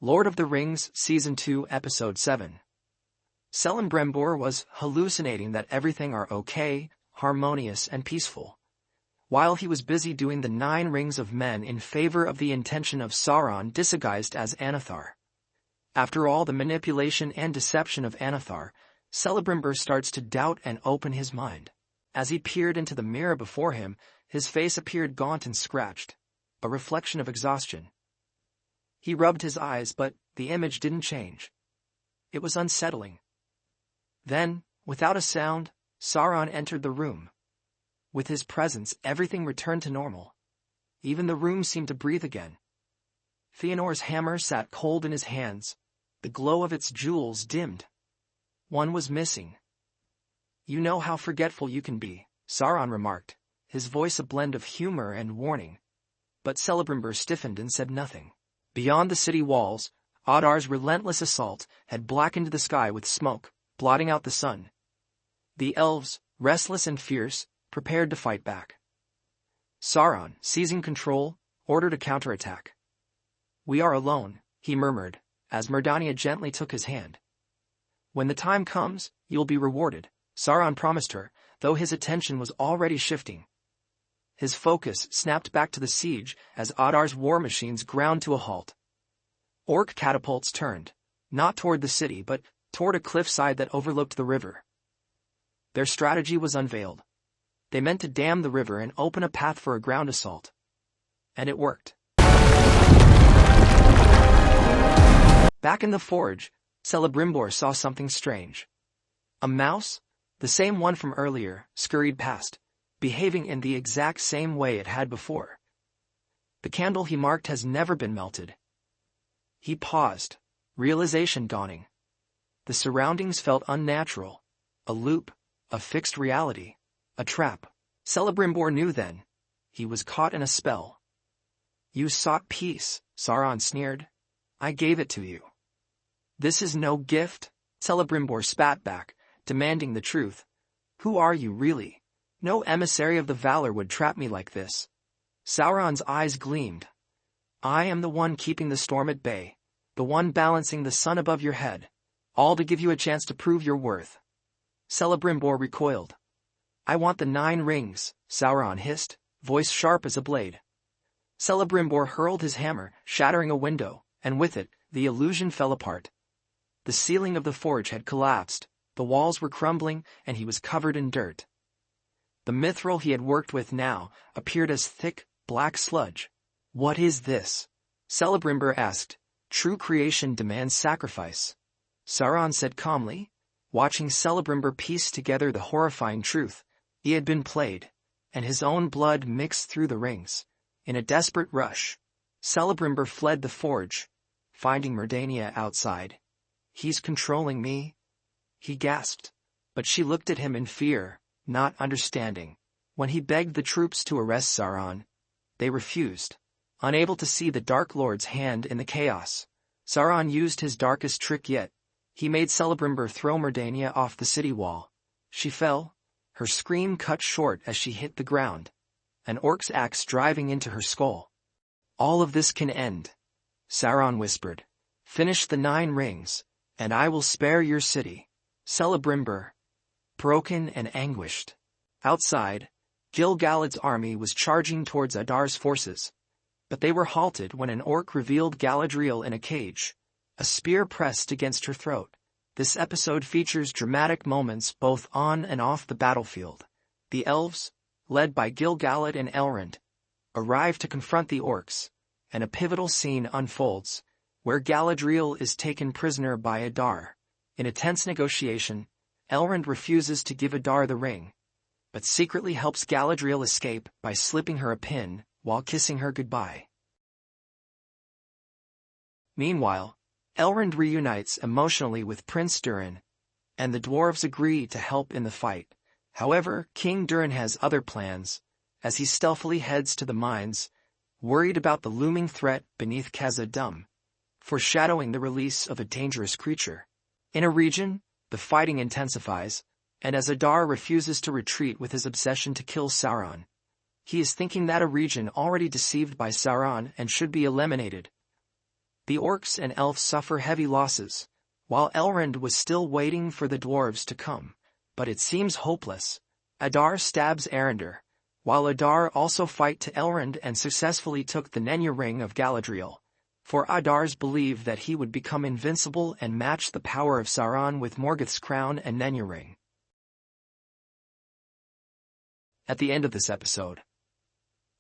Lord of the Rings Season 2 Episode 7. Celebrimbor was hallucinating that everything are okay, harmonious and peaceful, while he was busy doing the 9 rings of men in favor of the intention of Sauron disguised as Anathar. After all the manipulation and deception of Anathar, Celebrimbor starts to doubt and open his mind. As he peered into the mirror before him, his face appeared gaunt and scratched, a reflection of exhaustion. He rubbed his eyes, but the image didn't change. It was unsettling. Then, without a sound, Sauron entered the room. With his presence, everything returned to normal. Even the room seemed to breathe again. Fëanor's hammer sat cold in his hands. The glow of its jewels dimmed. One was missing. "You know how forgetful you can be," Sauron remarked, his voice a blend of humor and warning. But Celebrimbor stiffened and said nothing. Beyond the city walls, Adar's relentless assault had blackened the sky with smoke, blotting out the sun. The elves, restless and fierce, prepared to fight back. Sauron, seizing control, ordered a counterattack. "We are alone," he murmured, as Myrddania gently took his hand. "When the time comes, you'll be rewarded," Sauron promised her, though his attention was already shifting. His focus snapped back to the siege as Adar's war machines ground to a halt. Orc catapults turned, not toward the city but toward a cliffside that overlooked the river. Their strategy was unveiled. They meant to dam the river and open a path for a ground assault. And it worked. Back in the forge, Celebrimbor saw something strange. A mouse, the same one from earlier, scurried past, behaving in the exact same way it had before. The candle he marked has never been melted. He paused, realization dawning. The surroundings felt unnatural. A loop, a fixed reality, a trap. Celebrimbor knew then. He was caught in a spell. "You sought peace," Sauron sneered. "I gave it to you." "This is no gift," Celebrimbor spat back, demanding the truth. "Who are you, really? No emissary of the Valor would trap me like this." Sauron's eyes gleamed. "I am the one keeping the storm at bay, the one balancing the sun above your head, all to give you a chance to prove your worth." Celebrimbor recoiled. "I want the 9 rings, Sauron hissed, voice sharp as a blade. Celebrimbor hurled his hammer, shattering a window, and with it, the illusion fell apart. The ceiling of the forge had collapsed, the walls were crumbling, and he was covered in dirt. The mithril he had worked with now appeared as thick, black sludge. "What is this?" Celebrimbor asked. "True creation demands sacrifice," Sauron said calmly, watching Celebrimbor piece together the horrifying truth. He had been played, and his own blood mixed through the rings. In a desperate rush, Celebrimbor fled the forge, finding Myrddania outside. "He's controlling me," he gasped, but she looked at him in fear, not understanding. When he begged the troops to arrest Sauron, they refused. Unable to see the DarkLord's hand in the chaos, Sauron used his darkest trick yet. He made Celebrimbor throw Myrddania off the city wall. She fell, her scream cut short as she hit the ground, an orc's axe driving into her skull. "All of this can end," Sauron whispered. "Finish the 9 rings, and I will spare your city." Celebrimbor, broken and anguished. Outside, Gil-galad's army was charging towards Adar's forces, but they were halted when an orc revealed Galadriel in a cage, a spear pressed against her throat. This episode features dramatic moments both on and off the battlefield. The elves, led by Gil-galad and Elrond, arrive to confront the orcs, and a pivotal scene unfolds, where Galadriel is taken prisoner by Adar. In a tense negotiation, Elrond refuses to give Adar the ring, but secretly helps Galadriel escape by slipping her a pin while kissing her goodbye. Meanwhile, Elrond reunites emotionally with Prince Durin, and the dwarves agree to help in the fight. However, King Durin has other plans, as he stealthily heads to the mines, worried about the looming threat beneath Khazad-dûm, foreshadowing the release of a dangerous creature. In Eregion, the fighting intensifies, and as Adar refuses to retreat with his obsession to kill Sauron, he is thinking that Eregion already deceived by Sauron and should be eliminated. the Orcs and Elves suffer heavy losses, while Elrond was still waiting for the Dwarves to come, but it seems hopeless. Adar stabs Arondir, while Adar also fight to Elrond and successfully took the Nenya ring of Galadriel, for Adars believed that he would become invincible and match the power of Sauron with Morgoth's crown and Nenya ring. At the end of this episode,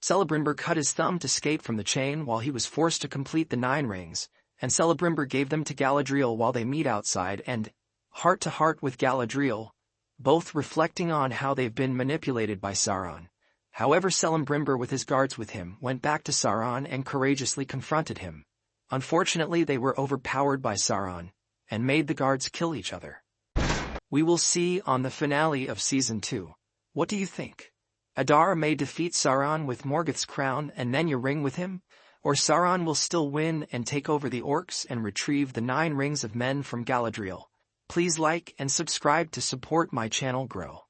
Celebrimbor cut his thumb to skate from the chain while he was forced to complete the 9 rings, and Celebrimbor gave them to Galadriel while they meet outside and, heart-to-heart with Galadriel, both reflecting on how they've been manipulated by Sauron. However, Celebrimbor with his guards with him went back to Sauron and courageously confronted him. Unfortunately, they were overpowered by Sauron, and made the guards kill each other. We will see on the finale of Season 2. What do you think? Adar may defeat Sauron with Morgoth's crown and Nenya ring with him, or Sauron will still win and take over the orcs and retrieve the 9 rings of men from Galadriel. Please like and subscribe to support my channel grow.